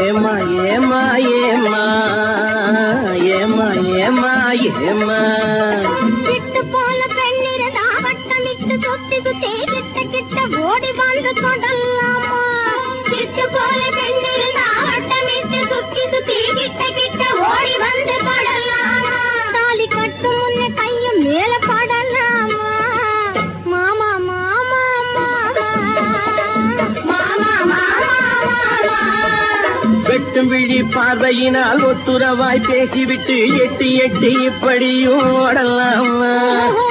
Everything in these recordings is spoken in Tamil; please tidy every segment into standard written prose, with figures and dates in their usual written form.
ஏமா ஏமா ஏமா ஏமா ஏமா ஏமா விட்டு போல பெண்ணிரதா வட்டமிட்டு சுத்தி சுத்தி கிட்ட கிட்ட ஓடி வந்து கொடலாமா விட்டு போல பெண்ணிரதா வட்டமிட்டு சுத்தி சுத்தி கிட்ட கிட்ட ஓடி வந்து கொடலாமா தாலி கட்டு முன்ன கையும் மேல படலாமா மாமா மாமா மாமா மாமா வெட்டும் விழி பார்வையினால் ஒத்துறவாய் பேசிவிட்டு எட்டி எட்டி இப்படியும் ஓடலாமா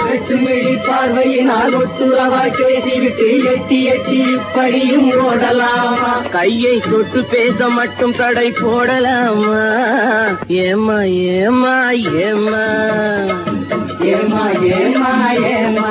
வெட்டும் விழி பார்வையினால் ஒத்துறவாய் பேசிவிட்டு எட்டி எட்டி இப்படியும் ஓடலாமா கையை தொட்டு பேச மட்டும் தடை போடலாமா ஏமா ஏமா ஏமா ஏமா ஏமா ஏமா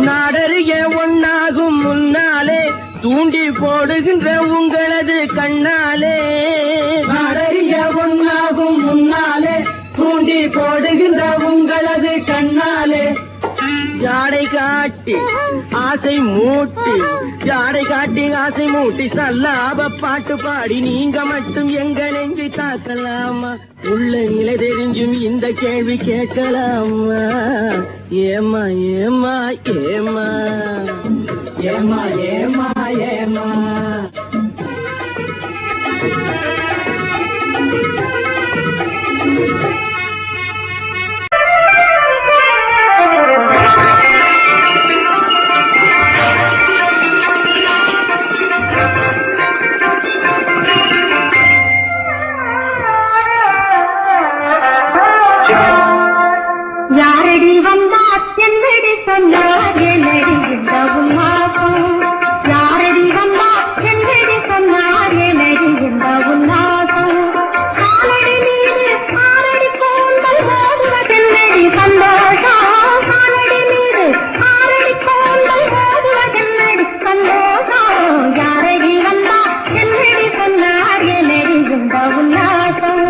நாடறிய ஒன்னாகும் முன்னாலே தூண்டி போடுகின்ற உங்களது கண்ணாலே நாடறிய ஒன்னாகும் முன்னாலே தூண்டி போடுகின்ற உங்களது கண்ணாலே ஜாடை காட்டி ஆசை மூட்டி ஜாடை காட்டி ஆசை மூட்டி சல்லாப பாட்டு பாடி நீங்க மட்டும் எங்கள் எங்கி தாக்கலாமா உள்ள நிலை தெரிஞ்சும் இந்த கேள்வி கேட்கலாமா ஏமா ஏமா ஏமா ஏமா ஏமா ஏமா யாரடி வந்தா என்னடி சொன்னார் என்னடி இந்த உன்னாசம் யாரடி வந்தா என்னடி சொன்னார் என்னடி இந்த உன்னாசம் காலடி மீது ஆரடி கோந்தல் ஓதுவதென்னடி சந்தோஷம் காலடி மீது ஆரடி கோந்தல் ஓதுவதென்னடி சந்தோஷம் யாரடி வந்தா என்னடி சொன்னார் என்னடி இந்த உன்னாசம்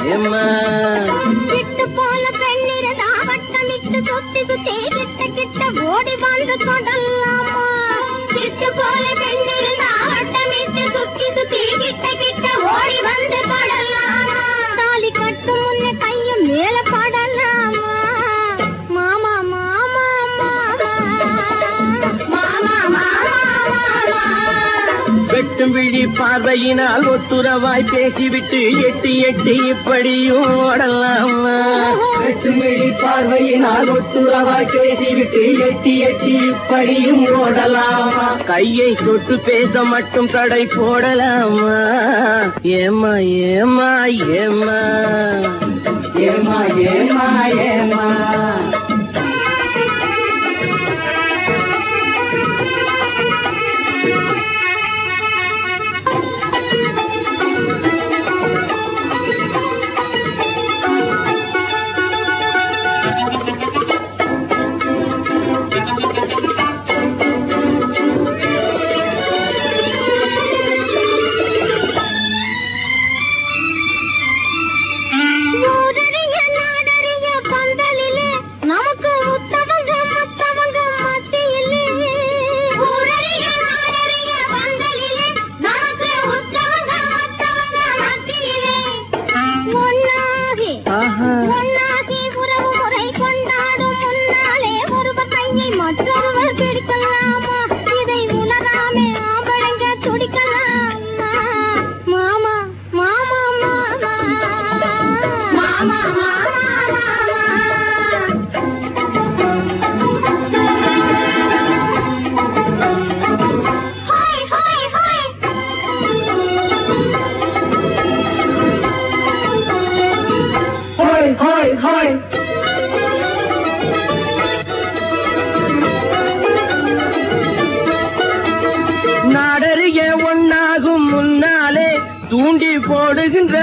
ஏம்மா சிட்டு போல பெண்ணிருந்தா வட்டமிட்டு சுத்தி சுத்தி கிட்ட கிட்ட ஓடி வந்து கொடலாமா சிட்டு போல பெண்ணிருந்தா வட்டமிட்டு சுத்தி சுத்தி கிட்ட கிட்ட ஓடி வந்து கொடலாமா தாலி கட்டும் முன்னே கையும் மேல படலாமா மாமா மாமா மாமா மாமா வெட்டும் விழி பார்வையினால் ஒத்துறவாய் பேசிவிட்டு எட்டி எட்டி இப்படியும் ஓடலாமா வெட்டும் விழி பார்வையினால் ஒத்துறவாய் பேசிவிட்டு எட்டி எட்டி இப்படியும் ஓடலாமா கையை தொட்டு பேச மட்டும் தடை போடலாமா ஏமா ஏமா ஏமா ஏமா ஏமா ஏமா நாடறிய ஒன்னாகும் முன்னாலே தூண்டி போடுகின்ற